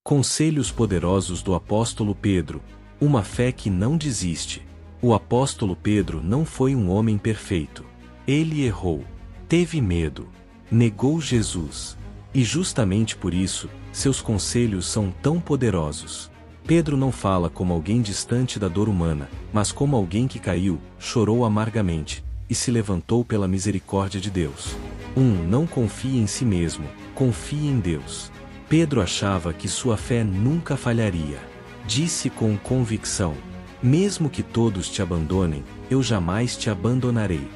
Conselhos poderosos do apóstolo Pedro, uma fé que não desiste. O apóstolo Pedro não foi um homem perfeito. Ele errou, teve medo, negou Jesus. E justamente por isso, seus conselhos são tão poderosos. Pedro não fala como alguém distante da dor humana, mas como alguém que caiu, chorou amargamente, e se levantou pela misericórdia de Deus. Não confie em si mesmo, confie em Deus. Pedro achava que sua fé nunca falharia. Disse com convicção: mesmo que todos te abandonem, eu jamais te abandonarei.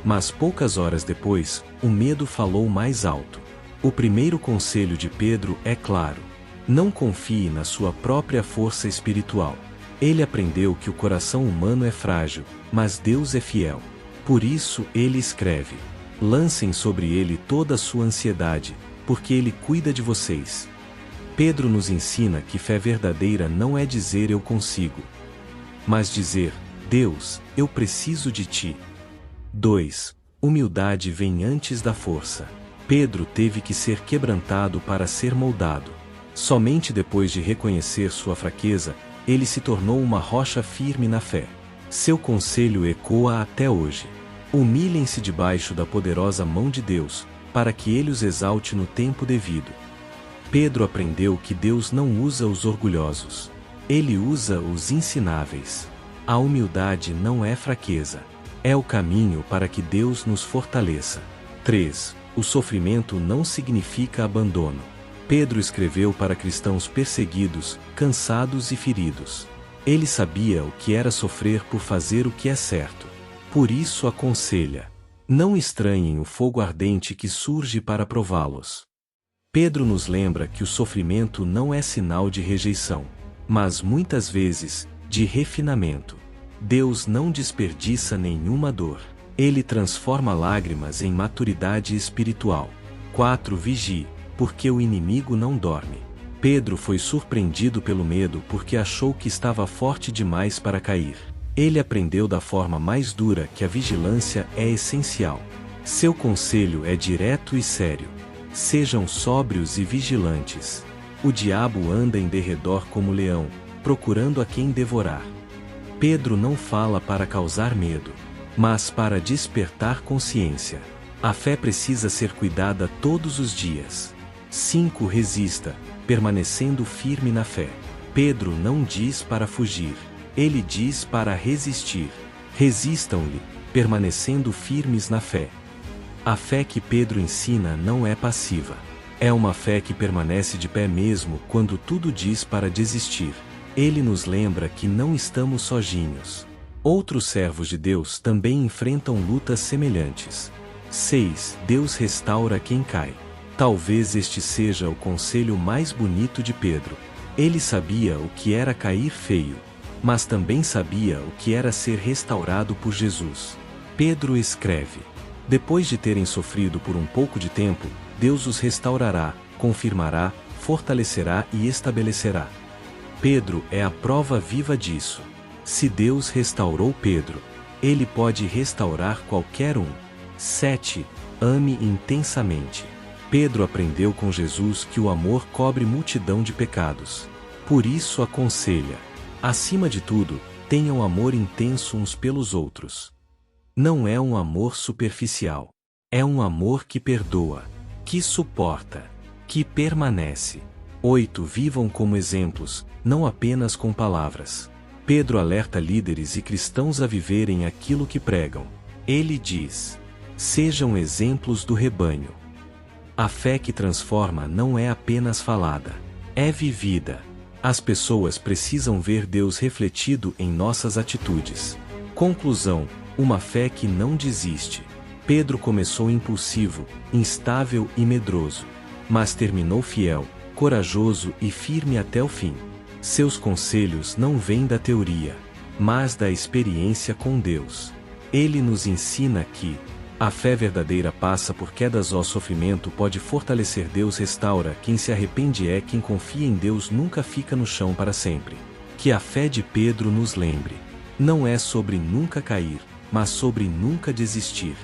Mas poucas horas depois, o medo falou mais alto. O primeiro conselho de Pedro é claro: não confie na sua própria força espiritual. Ele aprendeu que o coração humano é frágil, mas Deus é fiel. Por isso ele escreve: lancem sobre ele toda a sua ansiedade, porque ele cuida de vocês. Pedro nos ensina que fé verdadeira não é dizer eu consigo, mas dizer: Deus, eu preciso de ti. 2. Humildade vem antes da força. Pedro teve que ser quebrantado para ser moldado. Somente depois de reconhecer sua fraqueza, ele se tornou uma rocha firme na fé. Seu conselho ecoa até hoje. Humilhem-se debaixo da poderosa mão de Deus, para que ele os exalte no tempo devido. Pedro aprendeu que Deus não usa os orgulhosos. Ele usa os ensináveis. A humildade não é fraqueza. É o caminho para que Deus nos fortaleça. 3. O sofrimento não significa abandono. Pedro escreveu para cristãos perseguidos, cansados e feridos. Ele sabia o que era sofrer por fazer o que é certo. Por isso aconselha: não estranhem o fogo ardente que surge para prová-los. Pedro nos lembra que o sofrimento não é sinal de rejeição, mas muitas vezes, de refinamento. Deus não desperdiça nenhuma dor. Ele transforma lágrimas em maturidade espiritual. 4. Vigie, porque o inimigo não dorme. Pedro foi surpreendido pelo medo porque achou que estava forte demais para cair. Ele aprendeu da forma mais dura que a vigilância é essencial. Seu conselho é direto e sério: sejam sóbrios e vigilantes. O diabo anda em derredor como leão, procurando a quem devorar. Pedro não fala para causar medo, mas para despertar consciência. A fé precisa ser cuidada todos os dias. 5. Resista, permanecendo firme na fé. Pedro não diz para fugir, ele diz para resistir. Resistam-lhe, permanecendo firmes na fé. A fé que Pedro ensina não é passiva. É uma fé que permanece de pé mesmo quando tudo diz para desistir. Ele nos lembra que não estamos sozinhos. Outros servos de Deus também enfrentam lutas semelhantes. 6. Deus restaura quem cai. Talvez este seja o conselho mais bonito de Pedro. Ele sabia o que era cair feio, mas também sabia o que era ser restaurado por Jesus. Pedro escreve: depois de terem sofrido por um pouco de tempo, Deus os restaurará, confirmará, fortalecerá e estabelecerá. Pedro é a prova viva disso. Se Deus restaurou Pedro, Ele pode restaurar qualquer um. 7. Ame intensamente. Pedro aprendeu com Jesus que o amor cobre multidão de pecados. Por isso aconselha: acima de tudo, tenham amor intenso uns pelos outros. Não é um amor superficial. É um amor que perdoa, que suporta, que permanece. 8. Vivam como exemplos, não apenas com palavras. Pedro alerta líderes e cristãos a viverem aquilo que pregam. Ele diz: sejam exemplos do rebanho. A fé que transforma não é apenas falada, é vivida. As pessoas precisam ver Deus refletido em nossas atitudes. Conclusão: uma fé que não desiste. Pedro começou impulsivo, instável e medroso, mas terminou fiel, corajoso e firme até o fim. Seus conselhos não vêm da teoria, mas da experiência com Deus. Ele nos ensina que a fé verdadeira passa por quedas. O sofrimento pode fortalecer. Deus restaura quem se arrepende. É quem confia em Deus nunca fica no chão para sempre. Que a fé de Pedro nos lembre: não é sobre nunca cair, mas sobre nunca desistir.